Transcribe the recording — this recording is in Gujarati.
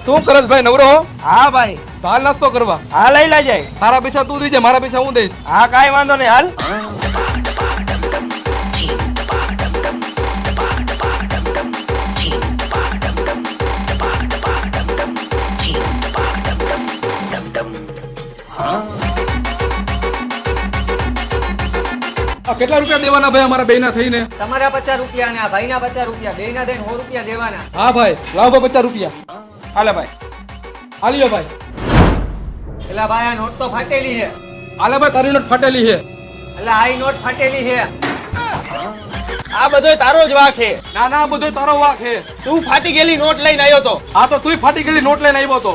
શું કરસ ભાઈ નવરો હો? હા ભાઈ. તો હાલ નાસ્તો કરવા. હા લઈ લેજે. તારા પૈસા તું દેજે, મારા પૈસા હું દઈશ. હા કાઈ વાંધો નહીં હાલ. કેટલા રૂપિયા દેવાના ભાઈ અમારા બેયના થઈને? તમારા 50 રૂપિયા અને આ ભાઈના 50 રૂપિયા બેયના થઈને 100 રૂપિયા દેવાના. હા ભાઈ લાવ ભાઈ 50 રૂપિયા. હાલે ભાઈ. હાલ્યો ભાઈ. એલા ભાઈ આ નોટ તો ફાટેલી છે. હાલે ભાઈ તારી નોટ ફાટેલી છે. એલા આ નોટ ફાટેલી છે. આ બધો તારો જ વાંક છે. ના ના બધો તારો વાંક છે. તું ફાટી ગયેલી નોટ લઈને આવ્યો તો. હા તો તુંય ફાટી ગયેલી નોટ લઈને આવ્યો તો.